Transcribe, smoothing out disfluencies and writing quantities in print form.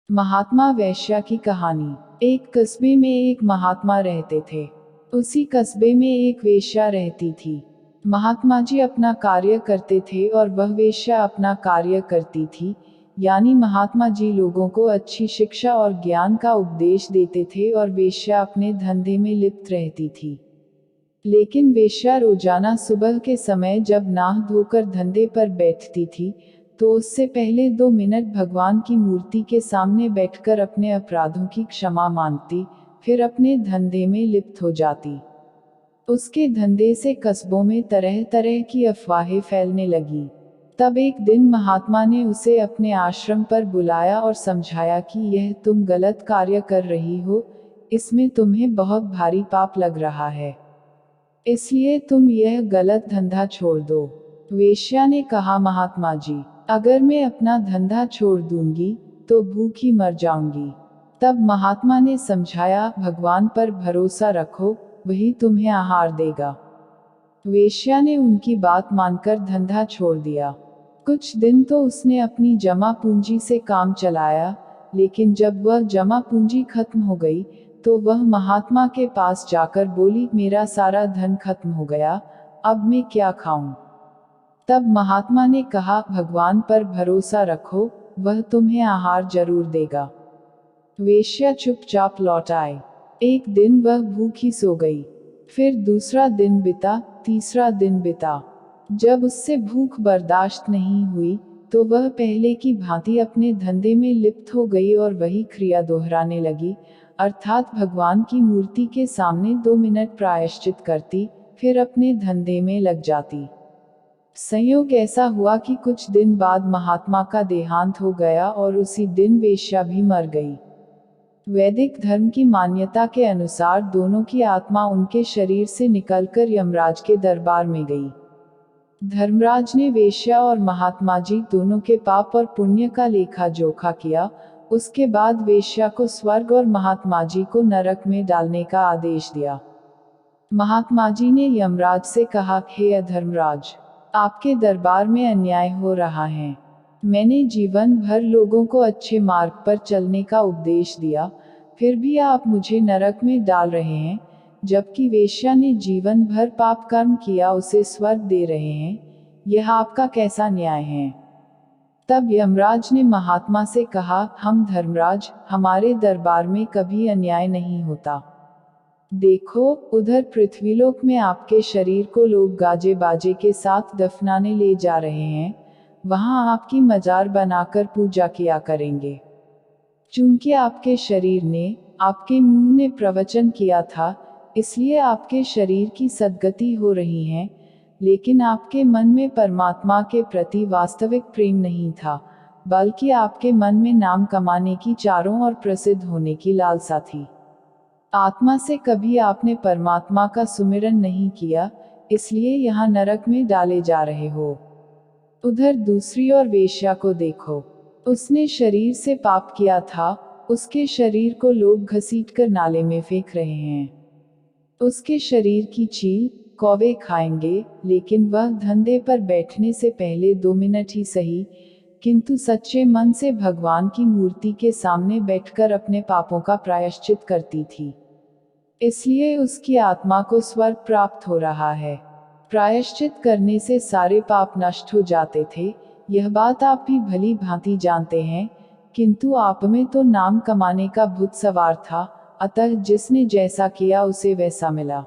महात्मा वेश्या की कहानी। एक कस्बे में एक महात्मा रहते थे। उसी कस्बे में एक वेश्या रहती थी। महात्मा जी अपना कार्य करते थे और वह वेश्या अपना कार्य करती थी। यानी महात्मा जी लोगों को अच्छी शिक्षा और ज्ञान का उपदेश देते थे और वेश्या अपने धंधे में लिप्त रहती थी। लेकिन वेश्या रोजाना सुबह के समय जब नहा धोकर धंधे पर बैठती थी, तो उससे पहले 2 मिनट भगवान की मूर्ति के सामने बैठकर अपने अपराधों की क्षमा मांगती, फिर अपने धंधे में लिप्त हो जाती। उसके धंधे से कस्बों में तरह तरह की अफवाहें फैलने लगी। तब एक दिन महात्मा ने उसे अपने आश्रम पर बुलाया और समझाया कि यह तुम गलत कार्य कर रही हो, इसमें तुम्हें बहुत भारी पाप लग रहा है, इसलिए तुम यह गलत धंधा छोड़ दो। वेश्या ने कहा, महात्मा जी, अगर मैं अपना धंधा छोड़ दूंगी तो भूखी मर जाऊंगी। तब महात्मा ने समझाया, भगवान पर भरोसा रखो, वही तुम्हें आहार देगा। वेश्या ने उनकी बात मानकर धंधा छोड़ दिया। कुछ दिन तो उसने अपनी जमा पूंजी से काम चलाया, लेकिन जब वह जमा पूंजी खत्म हो गई तो वह महात्मा के पास जाकर बोली, मेरा सारा धन खत्म हो गया, अब मैं क्या खाऊं। तब महात्मा ने कहा, भगवान पर भरोसा रखो, वह तुम्हें आहार जरूर देगा। वेश्या चुपचाप लौट आई। एक दिन वह भूखी सो गई। फिर दूसरा दिन बीता, तीसरा दिन बीता। जब उससे भूख बर्दाश्त नहीं हुई तो वह पहले की भांति अपने धंधे में लिप्त हो गई और वही क्रिया दोहराने लगी, अर्थात भगवान की मूर्ति के सामने 2 मिनट प्रायश्चित करती, फिर अपने धंधे में लग जाती। संयोग ऐसा हुआ कि कुछ दिन बाद महात्मा का देहांत हो गया और उसी दिन वेश्या भी मर गई। वैदिक धर्म की मान्यता के अनुसार दोनों की आत्मा उनके शरीर से निकलकर यमराज के दरबार में गई। धर्मराज ने वेश्या और महात्मा जी दोनों के पाप और पुण्य का लेखा जोखा किया। उसके बाद वेश्या को स्वर्ग और महात्मा जी को नरक में डालने का आदेश दिया। महात्मा जी ने यमराज से कहा, हे अधर्मराज, आपके दरबार में अन्याय हो रहा है। मैंने जीवन भर लोगों को अच्छे मार्ग पर चलने का उपदेश दिया, फिर भी आप मुझे नरक में डाल रहे हैं, जबकि वेश्या ने जीवन भर पाप कर्म किया उसे स्वर्ग दे रहे हैं। यह आपका कैसा न्याय है। तब यमराज ने महात्मा से कहा, हम धर्मराज, हमारे दरबार में कभी अन्याय नहीं होता। देखो, उधर पृथ्वीलोक में आपके शरीर को लोग गाजे बाजे के साथ दफनाने ले जा रहे हैं, वहां आपकी मजार बनाकर पूजा किया करेंगे। चूंकि आपके शरीर ने, आपके मुंह ने प्रवचन किया था, इसलिए आपके शरीर की सद्गति हो रही है, लेकिन आपके मन में परमात्मा के प्रति वास्तविक प्रेम नहीं था, बल्कि आपके मन में नाम कमाने की चारों ओर प्रसिद्ध होने की लालसा थी। आत्मा से कभी आपने परमात्मा का सुमिरन नहीं किया, इसलिए यहाँ नरक में डाले जा रहे हो। उधर दूसरी ओर वेश्या को देखो, उसने शरीर से पाप किया था, उसके शरीर को लोग घसीटकर नाले में फेंक रहे हैं। उसके शरीर की चील कौवे खाएंगे, लेकिन वह धंधे पर बैठने से पहले 2 मिनट ही सही, किंतु सच्चे मन से भगवान की मूर्ति के सामने बैठकर अपने पापों का प्रायश्चित करती थी। इसलिए उसकी आत्मा को स्वर्ग प्राप्त हो रहा है। प्रायश्चित करने से सारे पाप नष्ट हो जाते थे, यह बात आप भी भली भांति जानते हैं, किंतु आप में तो नाम कमाने का भूत सवार था, अतः जिसने जैसा किया उसे वैसा मिला।